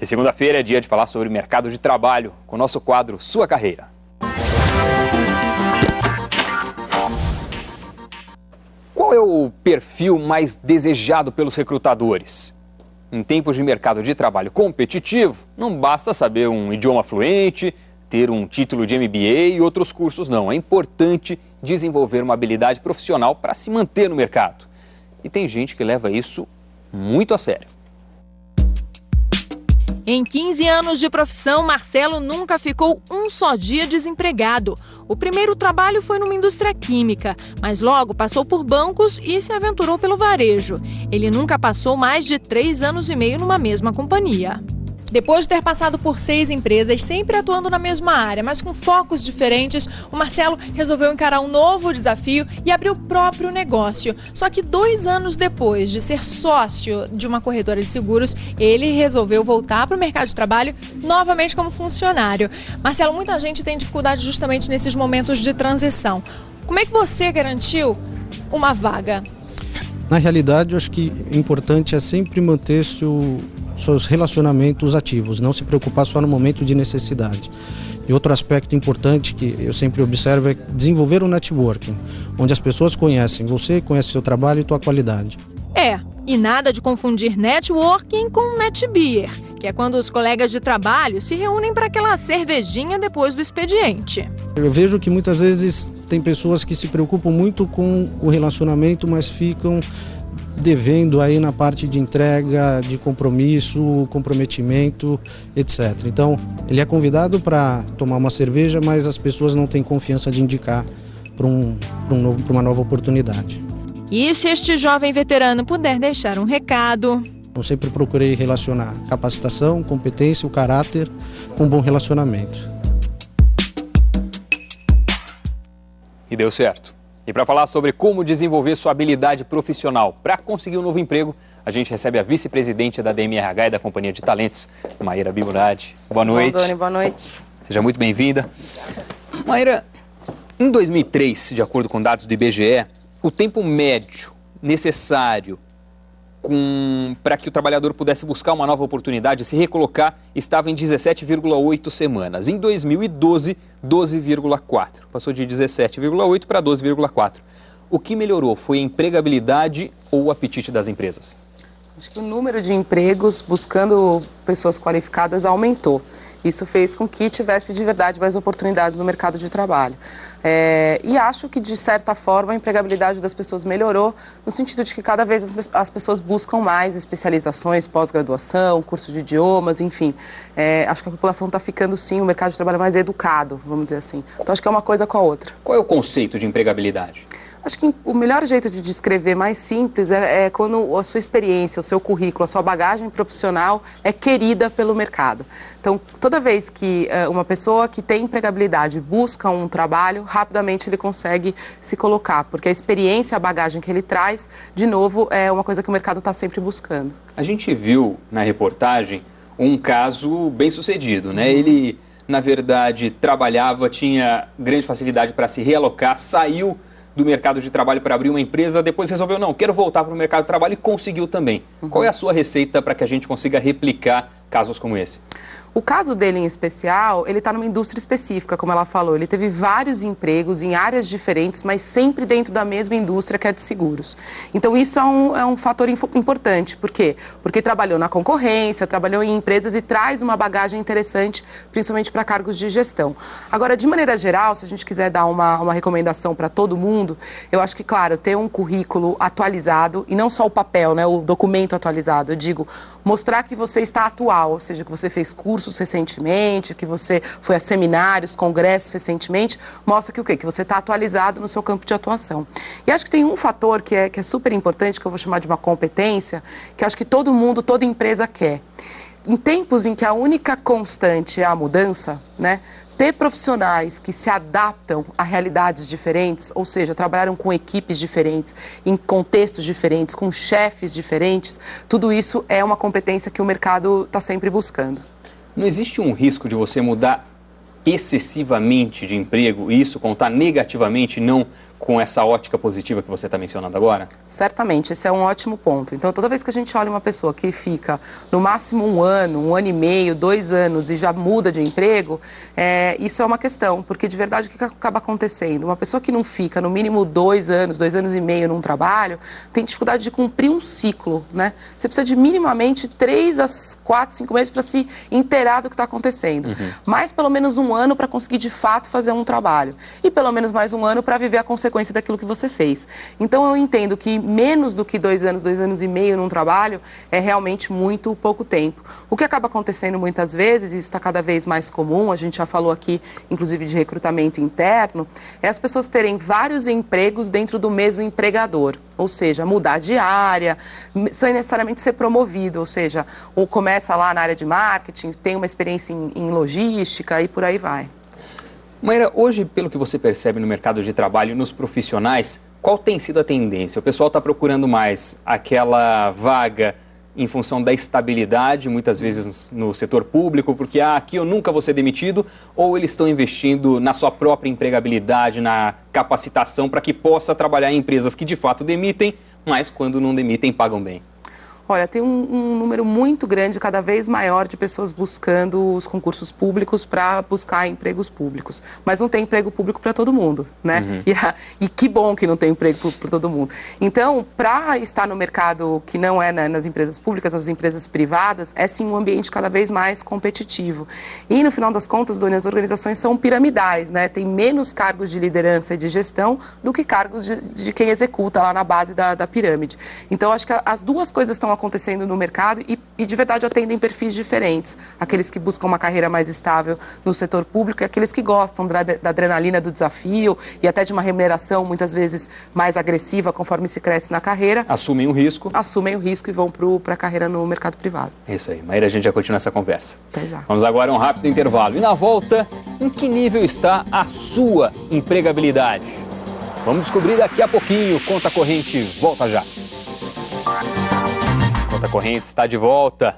E segunda-feira é dia de falar sobre mercado de trabalho, com o nosso quadro Sua Carreira. Qual é o perfil mais desejado pelos recrutadores? Em tempos de mercado de trabalho competitivo, não basta saber um idioma fluente, ter um título de MBA e outros cursos, não. É importante desenvolver uma habilidade profissional para se manter no mercado. E tem gente que leva isso muito a sério. Em 15 anos de profissão, Marcelo nunca ficou um só dia desempregado. O primeiro trabalho foi numa indústria química, mas logo passou por bancos e se aventurou pelo varejo. Ele nunca passou mais de 3 anos e meio numa mesma companhia. Depois de ter passado por 6 empresas, sempre atuando na mesma área, mas com focos diferentes, o Marcelo resolveu encarar um novo desafio e abrir o próprio negócio. Só que 2 anos depois de ser sócio de uma corretora de seguros, ele resolveu voltar para o mercado de trabalho novamente como funcionário. Marcelo, muita gente tem dificuldade justamente nesses momentos de transição. Como é que você garantiu uma vaga? Na realidade, eu acho que o importante é sempre manter seus relacionamentos ativos, não se preocupar só no momento de necessidade. E outro aspecto importante que eu sempre observo é desenvolver o networking, onde as pessoas conhecem você, conhecem seu trabalho e tua qualidade. E nada de confundir networking com netbeer, que é quando os colegas de trabalho se reúnem para aquela cervejinha depois do expediente. Eu vejo que muitas vezes tem pessoas que se preocupam muito com o relacionamento, mas ficam devendo aí na parte de entrega, de compromisso, comprometimento, etc. Então, ele é convidado para tomar uma cerveja, mas as pessoas não têm confiança de indicar para uma nova oportunidade. E se este jovem veterano puder deixar um recado? Eu sempre procurei relacionar capacitação, competência, o caráter com um bom relacionamento. E deu certo. E para falar sobre como desenvolver sua habilidade profissional para conseguir um novo emprego, a gente recebe a vice-presidente da DMRH e da Companhia de Talentos, Maíra Bimunadi. Boa noite. Bom, Doni, boa noite. Seja muito bem-vinda. Maíra, em 2003, de acordo com dados do IBGE, o tempo médio necessário para que o trabalhador pudesse buscar uma nova oportunidade e se recolocar estava em 17,8 semanas. Em 2012, 12,4. Passou de 17,8 para 12,4. O que melhorou foi a empregabilidade ou o apetite das empresas? Acho que o número de empregos buscando pessoas qualificadas aumentou. Isso fez com que tivesse de verdade mais oportunidades no mercado de trabalho. E acho que, de certa forma, a empregabilidade das pessoas melhorou, no sentido de que cada vez as pessoas buscam mais especializações, pós-graduação, curso de idiomas, enfim. Acho que a população está ficando, sim, o mercado de trabalho mais educado, vamos dizer assim. Então, acho que é uma coisa com a outra. Qual é o conceito de empregabilidade? Acho que o melhor jeito de descrever, mais simples, é quando a sua experiência, o seu currículo, a sua bagagem profissional é querida pelo mercado. Então, toda vez que uma pessoa que tem empregabilidade busca um trabalho, rapidamente ele consegue se colocar, porque a experiência, a bagagem que ele traz, de novo, é uma coisa que o mercado está sempre buscando. A gente viu na reportagem um caso bem sucedido, né? Ele, na verdade, trabalhava, tinha grande facilidade para se realocar, saiu do mercado de trabalho para abrir uma empresa, depois resolveu, não, quero voltar para o mercado de trabalho e conseguiu também. Qual é a sua receita para que a gente consiga replicar casos como esse? O caso dele em especial, ele está numa indústria específica, como ela falou. Ele teve vários empregos em áreas diferentes, mas sempre dentro da mesma indústria, que é de seguros. Então, isso é um fator importante. Por quê? Porque trabalhou na concorrência, trabalhou em empresas e traz uma bagagem interessante, principalmente para cargos de gestão. Agora, de maneira geral, se a gente quiser dar uma recomendação para todo mundo, eu acho que, claro, ter um currículo atualizado, e não só o papel, né, o documento atualizado, eu digo, mostrar que você está atual, ou seja, que você fez cursos recentemente, que você foi a seminários, congressos recentemente, mostra que o quê? Que você está atualizado no seu campo de atuação. E acho que tem um fator que é super importante, que eu vou chamar de uma competência, que acho que todo mundo, toda empresa quer. Em tempos em que a única constante é a mudança, né? Ter profissionais que se adaptam a realidades diferentes, ou seja, trabalharam com equipes diferentes, em contextos diferentes, com chefes diferentes, tudo isso é uma competência que o mercado está sempre buscando. Não existe um risco de você mudar excessivamente de emprego e isso contar negativamente, não com essa ótica positiva que você está mencionando agora? Certamente, esse é um ótimo ponto. Então, toda vez que a gente olha uma pessoa que fica no máximo 1 ano, 1 ano e meio, 2 anos e já muda de emprego, isso é uma questão, porque de verdade o que acaba acontecendo? Uma pessoa que não fica no mínimo 2 anos, 2 anos e meio num trabalho, tem dificuldade de cumprir um ciclo, né? Você precisa de minimamente 3 a 4, 5 meses para se inteirar do que está acontecendo. Mais pelo menos 1 ano para conseguir de fato fazer um trabalho. E pelo menos mais 1 ano para viver a consequência daquilo que você fez. Então eu entendo que menos do que 2 anos, 2 anos e meio num trabalho é realmente muito pouco tempo. O que acaba acontecendo muitas vezes, e isso está cada vez mais comum, a gente já falou aqui inclusive de recrutamento interno, é as pessoas terem vários empregos dentro do mesmo empregador. Ou seja, mudar de área, sem necessariamente ser promovido, ou seja, ou começa lá na área de marketing, tem uma experiência em logística e por aí vai. Maíra, hoje, pelo que você percebe no mercado de trabalho e nos profissionais, qual tem sido a tendência? O pessoal está procurando mais aquela vaga em função da estabilidade, muitas vezes no setor público, porque aqui eu nunca vou ser demitido, ou eles estão investindo na sua própria empregabilidade, na capacitação, para que possa trabalhar em empresas que de fato demitem, mas quando não demitem, pagam bem? Olha, tem um número muito grande, cada vez maior, de pessoas buscando os concursos públicos para buscar empregos públicos. Mas não tem emprego público para todo mundo, né? E que bom que não tem emprego para todo mundo. Então, para estar no mercado que não é nas empresas públicas, nas empresas privadas, é sim um ambiente cada vez mais competitivo. E, no final das contas, Doni, as organizações são piramidais, né? Tem menos cargos de liderança e de gestão do que cargos de quem executa lá na base da pirâmide. Então, acho que as duas coisas estão acontecendo no mercado e de verdade atendem perfis diferentes. Aqueles que buscam uma carreira mais estável no setor público e aqueles que gostam da adrenalina do desafio e até de uma remuneração muitas vezes mais agressiva conforme se cresce na carreira. Assumem o risco. Assumem o risco e vão para a carreira no mercado privado. Isso aí, Maíra, a gente já continua essa conversa. Até já. Vamos agora a um rápido intervalo. E na volta, em que nível está a sua empregabilidade? Vamos descobrir daqui a pouquinho. Conta Corrente volta já. Conta Corrente está de volta.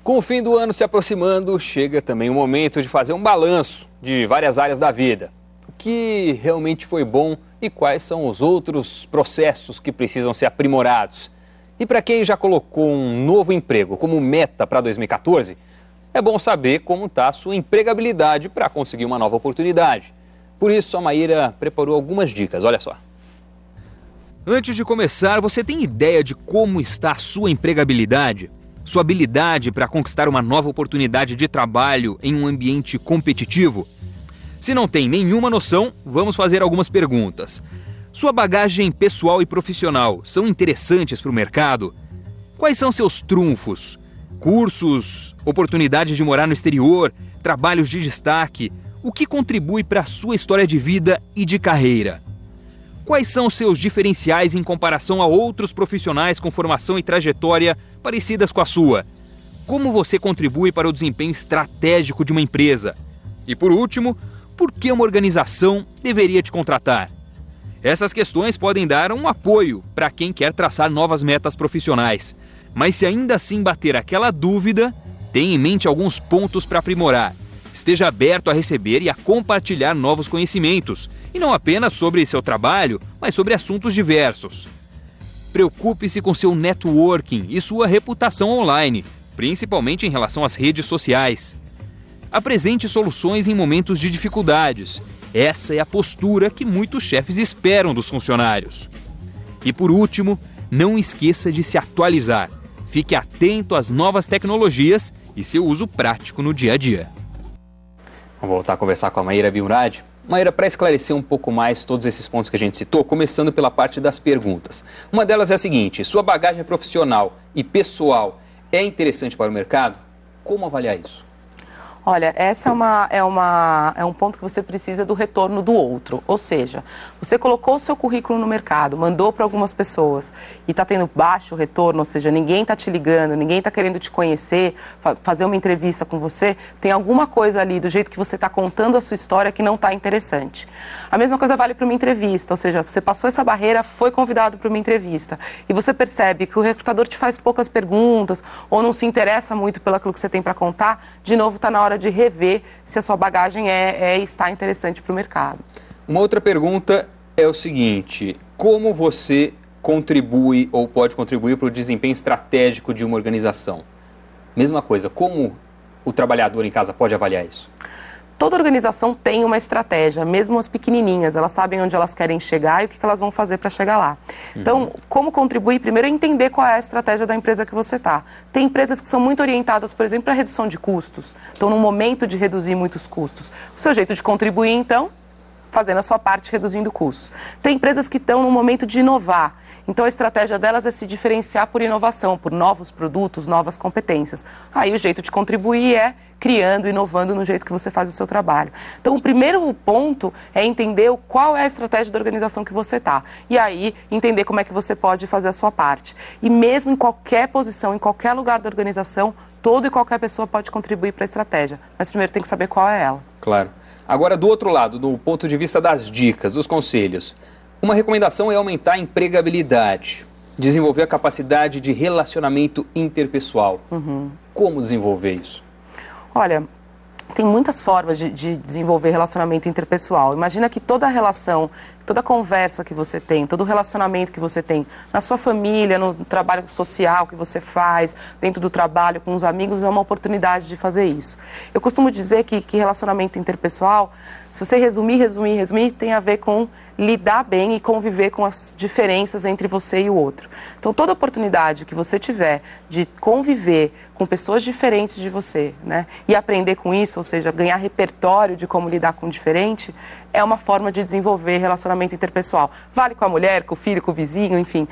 Com o fim do ano se aproximando, chega também o momento de fazer um balanço de várias áreas da vida. O que realmente foi bom e quais são os outros processos que precisam ser aprimorados. E para quem já colocou um novo emprego como meta para 2014, é bom saber como está a sua empregabilidade para conseguir uma nova oportunidade. Por isso, a Maíra preparou algumas dicas, olha só. Antes de começar, você tem ideia de como está a sua empregabilidade? Sua habilidade para conquistar uma nova oportunidade de trabalho em um ambiente competitivo? Se não tem nenhuma noção, vamos fazer algumas perguntas. Sua bagagem pessoal e profissional são interessantes para o mercado? Quais são seus trunfos? Cursos, oportunidades de morar no exterior, trabalhos de destaque? O que contribui para a sua história de vida e de carreira? Quais são seus diferenciais em comparação a outros profissionais com formação e trajetória parecidas com a sua? Como você contribui para o desempenho estratégico de uma empresa? E por último, por que uma organização deveria te contratar? Essas questões podem dar um apoio para quem quer traçar novas metas profissionais. Mas se ainda assim bater aquela dúvida, tenha em mente alguns pontos para aprimorar. Esteja aberto a receber e a compartilhar novos conhecimentos, e não apenas sobre seu trabalho, mas sobre assuntos diversos. Preocupe-se com seu networking e sua reputação online, principalmente em relação às redes sociais. Apresente soluções em momentos de dificuldades. Essa é a postura que muitos chefes esperam dos funcionários. E por último, não esqueça de se atualizar. Fique atento às novas tecnologias e seu uso prático no dia a dia. Vamos voltar a conversar com a Maíra Bilmurad. Maíra, para esclarecer um pouco mais todos esses pontos que a gente citou, começando pela parte das perguntas. Uma delas é a seguinte: sua bagagem profissional e pessoal é interessante para o mercado? Como avaliar isso? Olha, essa é um ponto que você precisa do retorno do outro. Ou seja, você colocou o seu currículo no mercado, mandou para algumas pessoas e está tendo baixo retorno, ou seja, ninguém está te ligando, ninguém está querendo te conhecer, fazer uma entrevista com você, tem alguma coisa ali do jeito que você está contando a sua história que não está interessante. A mesma coisa vale para uma entrevista, ou seja, você passou essa barreira, foi convidado para uma entrevista e você percebe que o recrutador te faz poucas perguntas ou não se interessa muito pelo aquilo que você tem para contar, de novo está na hora de rever se a sua bagagem está interessante para o mercado. Uma outra pergunta é o seguinte: como você contribui ou pode contribuir para o desempenho estratégico de uma organização? Mesma coisa, como o trabalhador em casa pode avaliar isso? Toda organização tem uma estratégia, mesmo as pequenininhas, elas sabem onde elas querem chegar e o que elas vão fazer para chegar lá. Então, como contribuir? Primeiro é entender qual é a estratégia da empresa que você está. Tem empresas que são muito orientadas, por exemplo, para redução de custos. Então, no momento de reduzir muitos custos. O seu jeito de contribuir, então, fazendo a sua parte, reduzindo custos. Tem empresas que estão no momento de inovar. Então, a estratégia delas é se diferenciar por inovação, por novos produtos, novas competências. Aí, o jeito de contribuir é criando, inovando no jeito que você faz o seu trabalho. Então, o primeiro ponto é entender qual é a estratégia da organização que você está. E aí, entender como é que você pode fazer a sua parte. E mesmo em qualquer posição, em qualquer lugar da organização, todo e qualquer pessoa pode contribuir para a estratégia. Mas primeiro tem que saber qual é ela. Claro. Agora, do outro lado, do ponto de vista das dicas, dos conselhos, uma recomendação é aumentar a empregabilidade, desenvolver a capacidade de relacionamento interpessoal. Como desenvolver isso? Olha, tem muitas formas de desenvolver relacionamento interpessoal. Imagina que toda relação, toda conversa que você tem, todo relacionamento que você tem na sua família, no trabalho social que você faz, dentro do trabalho, com os amigos, é uma oportunidade de fazer isso. Eu costumo dizer que relacionamento interpessoal, se você resumir, tem a ver com lidar bem e conviver com as diferenças entre você e o outro. Então, toda oportunidade que você tiver de conviver com pessoas diferentes de você, né, e aprender com isso, ou seja, ganhar repertório de como lidar com o diferente, é uma forma de desenvolver relacionamento interpessoal. Vale com a mulher, com o filho, com o vizinho, enfim.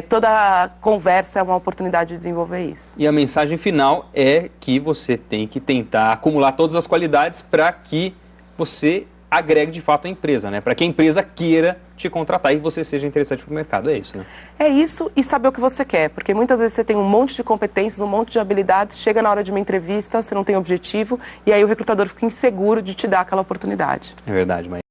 Toda conversa é uma oportunidade de desenvolver isso. E a mensagem final é que você tem que tentar acumular todas as qualidades para que você agregue de fato a empresa, né? Para que a empresa queira te contratar e você seja interessante para o mercado, é isso, né? É isso e saber o que você quer, porque muitas vezes você tem um monte de competências, um monte de habilidades, chega na hora de uma entrevista, você não tem objetivo e aí o recrutador fica inseguro de te dar aquela oportunidade. É verdade, mas